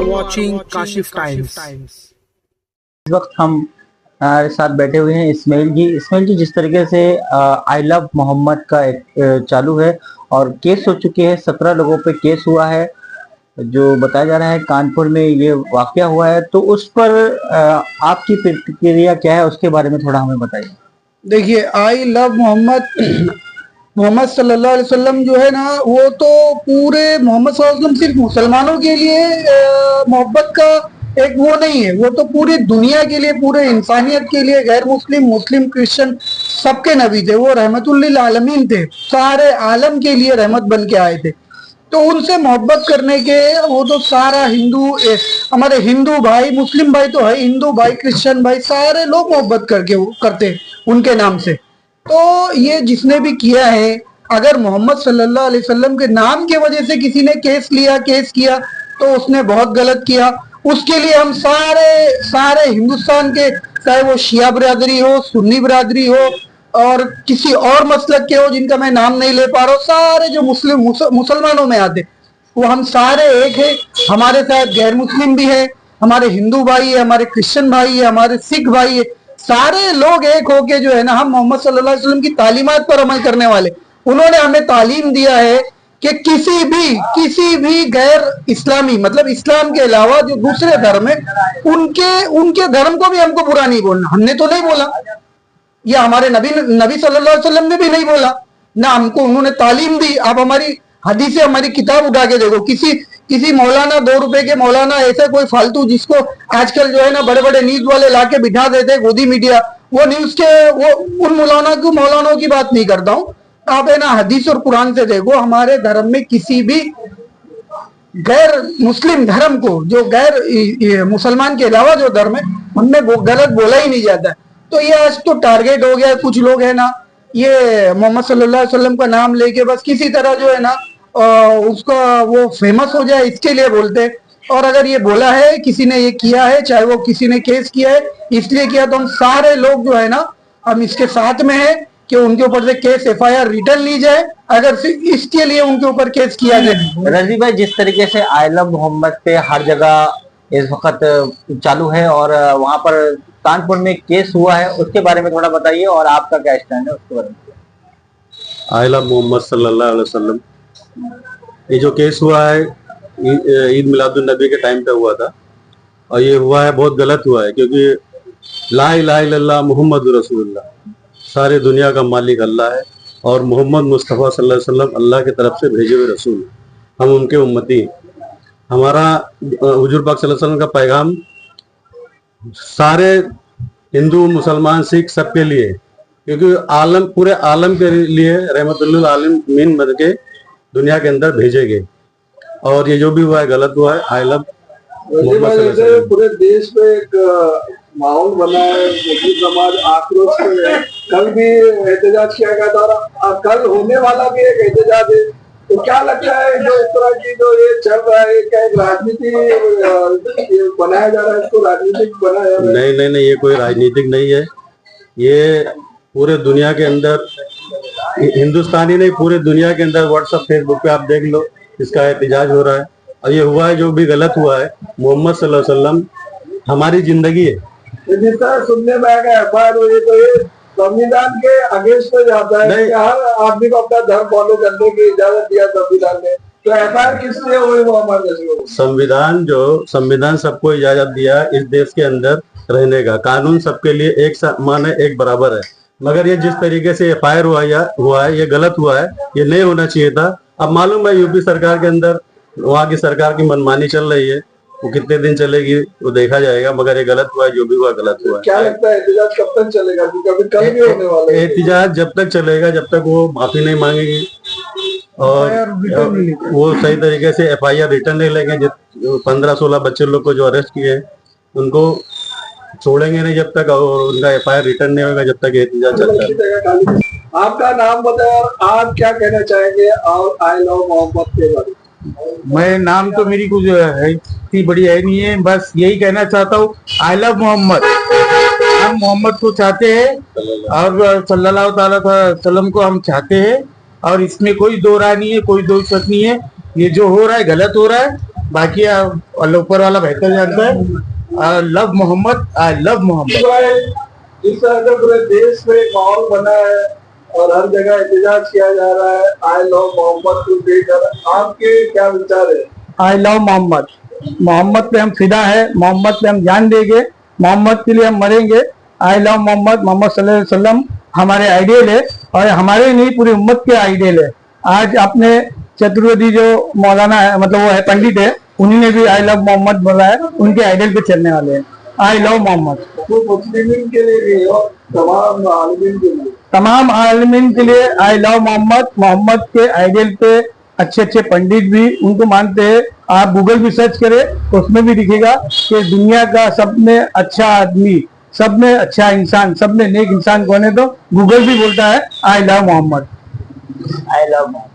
watching Kashif Times. इस वक्त हम हमारे साथ बैठे हुए हैं इस्माइल जी जिस तरीके से आई लव मोहम्मद का एक चालू है और केस हो चुके हैं, 17 लोगों पे केस हुआ है जो बताया जा रहा है कानपुर में ये वाकया हुआ है, तो उस पर आपकी प्रतिक्रिया क्या है, उसके बारे में थोड़ा हमें बताइए। देखिए, आई लव मोहम्मद सल्लल्लाहु अलैहि वसल्लम जो है ना, वो तो पूरे मोहम्मद सल्लल्लाहु अलैहि वसल्लम सिर्फ मुसलमानों के लिए मोहब्बत का एक वो नहीं है, वो तो पूरी दुनिया के लिए, पूरे इंसानियत के लिए, गैर मुस्लिम, मुस्लिम, क्रिश्चियन सबके नबी थे। वो रहमतुल्लिल आलमीन थे, सारे आलम के लिए रहमत बन के आए थे। तो उनसे मोहब्बत करने के वो तो सारा हमारे हिंदू भाई, मुस्लिम भाई तो है, हिंदू भाई, क्रिश्चियन भाई, सारे लोग मोहब्बत करते उनके नाम से। तो ये जिसने भी किया है, अगर मोहम्मद सल्लल्लाहु अलैहि वसल्लम के नाम की वजह से किसी ने केस किया तो उसने बहुत गलत किया। उसके लिए हम सारे हिंदुस्तान के, चाहे वो शिया बिरादरी हो, सुन्नी बिरादरी हो और किसी और मसलक के हो जिनका मैं नाम नहीं ले पा रहा हूँ, सारे जो मुसलमानों में आते, वो हम सारे एक है। हमारे साथ गैर मुस्लिम भी है, हमारे हिंदू भाई है, हमारे क्रिश्चियन भाई है, हमारे सिख भाई है, सारे लोग एक होके जो है ना, हम मोहम्मद सल्लल्लाहु अलैहि वसल्लम की तालीमात पर अमल करने वाले। उन्होंने हमें तालीम दिया है कि किसी भी गैर इस्लामी, मतलब इस्लाम के अलावा जो दूसरे धर्म है, उनके धर्म को भी हमको बुरा नहीं बोलना। हमने तो नहीं बोला, या हमारे नबी सल्लल्लाहु अलैहि वसल्लम ने भी नहीं बोला ना, हमको उन्होंने तालीम दी। आप हमारी हदीस से हमारी किताब उठा के देखो, किसी मौलाना, 2 रुपए के मौलाना, ऐसे कोई फालतू जिसको आजकल जो है ना बड़े न्यूज वाले लाके बिठा देते, गोदी मीडिया, वो न्यूज के वो उन मौलानों की बात नहीं करता हूँ। आप है ना हदीस और कुरान से देखो, हमारे धर्म में किसी भी गैर मुस्लिम धर्म को, जो गैर मुसलमान के अलावा जो धर्म है, हमने वो गलत बोला ही नहीं जाता। तो ये आज तो टारगेट हो गया, कुछ लोग है ना, ये मोहम्मद सल्लल्लाहु अलैहि वसल्लम का नाम लेके बस किसी तरह जो है ना उसका वो फेमस हो जाए, इसके लिए बोलते। और अगर ये बोला है, किसी ने ये किया है, चाहे वो किसी ने केस किया है, इसलिए किया, तो हम सारे लोग जो है ना, हम इसके साथ में है कि उनके ऊपर से केस FIR रिटर्न ली जाए, अगर इसके लिए उनके ऊपर केस किया जाए। रजी भाई, जिस तरीके से आई लव मोहम्मद पे हर जगह इस वक्त चालू है और वहां पर कानपुर में केस हुआ है, उसके बारे में थोड़ा बताइए और आपका क्या स्टैंड है उसके बारे में। आई लव मोहम्मद सल्लल्लाहु अलैहि वसल्लम, ये जो केस हुआ है ईद मिलादुन नबी के टाइम पे हुआ था, और ये हुआ है बहुत गलत हुआ है, क्योंकि ला इलाहा इल्लल्लाह मुहम्मदुर रसूलुल्लाह, सारे दुनिया का मालिक अल्लाह है और मोहम्मद मुस्तफ़ा सल्लल्लाहु अलैहि वसल्लम अल्लाह की तरफ से भेजे हुए रसूल, हम उनके उम्मती। हमारा हुजूर पाक सल्लल्लाहु अलैहि वसल्लम का पैगाम सारे हिंदू, मुसलमान, सिख सबके लिए, क्योंकि पूरे आलम के लिए रहमतुल्लिल आलमीन बन के दुनिया के अंदर भेजे गए। और ये जो भी हुआ है गलत हुआ है। I love Muhammad. पूरे देश में एक माहौल बना है, मुस्लिम समाज आक्रोश में है। कल भी एहतजाज किया गया था और कल होने वाला भी एक एहतजाज है। तो क्या लगता है जो इस तरह की जो ये चल रहा है, क्या एक राजनीति बनाया जा रहा है, इसको राजनीतिक बनाया जा रहा है? नहीं, ये कोई राजनीतिक नहीं है। ये पूरे दुनिया के अंदर, हिंदुस्तानी नहीं, पूरे दुनिया के अंदर व्हाट्सएप, फेसबुक पे आप देख लो, इसका एहतजाज हो रहा है। और ये हुआ है, जो भी गलत हुआ है, मोहम्मद सल्लल्लाहु अलैहि वसल्लम हमारी जिंदगी है। जिस तरह सुनने में आएगा FIR हुई, तो ये संविधान के अगेंस्ट में जाता है कि हर आदमी को अपना धर्म फॉलो करने की इजाजत दिया संविधान ने, तो FIR किस लिए हुई वो हमारे देश में? संविधान सबको इजाजत दिया इस देश के अंदर रहने का, कानून सबके लिए एक समान है, एक बराबर है। मगर ये जिस तरीके से FIR हुआ है, ये गलत हुआ है, ये नहीं होना चाहिए था। अब मालूम है यूपी सरकार के अंदर वहाँ की सरकार की मनमानी चल रही है, वो कितने दिन चलेगी वो देखा जाएगा, मगर ये गलत हुआ है, जो भी हुआ गलत हुआ है। क्या लगता है एहतजाज कब तक चलेगा? क्योंकि कल भी होने वाला है एहतजाज, जब तक चलेगा जब तक वो माफी नहीं मांगेगी और वो सही तरीके से FIR रिटर्न नहीं लेंगे। 15-16 बच्चे लोग को जो अरेस्ट किए उनको छोड़ेंगे नहीं जब तक, और उनका FIR रिटर्न नहीं होगा जब तक एहतजाज चलता है। आपका नाम बताया और आप क्या कहना चाहेंगे और आई लव मोहम्मद के बारे में? मैं नाम तो मेरी कुछ है इतनी बड़ी है नहीं है, बस यही कहना चाहता हूँ, आई लव मोहम्मद। हम मोहम्मद को चाहते हैं और सल्लल्लाहु अलैहि वसल्लम को हम चाहते हैं, और इसमें कोई दो राय नहीं है, कोई दो शक नहीं है। ये जो हो रहा है गलत हो रहा है, बाकी ऊपर वाला बेहतर जानता है। I love Muhammad, I love Muhammad. जिस तरह से पूरे देश में एक माहौल बना है और हर जगह एहतजाज किया जा रहा है आई लव मोहम्मद को लेकर, आपके क्या विचार है? आई लव मोहम्मद, मोहम्मद पे हम फिदा है, मोहम्मद पे हम जान देंगे, मोहम्मद के लिए हम मरेंगे। आई लव मोहम्मद, मोहम्मद सल्लल्लाहु अलैहि वसल्लम हमारे आइडियल है और हमारे नहीं पूरी उम्मत के आइडियल है। आज अपने चतुर्वेदी जो मौलाना है, मतलब वो है पंडित है, उन्हीं ने भी आई लव मोहम्मद बोला है, उनके आइडियल पे चलने वाले हैं। आई लव मोहम्मद तो मुस्लिमीन के लिए भी और तमाम आलमीन के लिए, तमाम आलमीन के लिए आई लव मोहम्मद। मोहम्मद के आइडियल पे अच्छे अच्छे पंडित भी उनको मानते हैं। आप गूगल भी सर्च करें, उसमें भी दिखेगा कि दुनिया का सब में अच्छा आदमी, सब में अच्छा इंसान, सब में नेक इंसान कौन है, तो गूगल भी बोलता है I love Muhammad. I love Mohammad.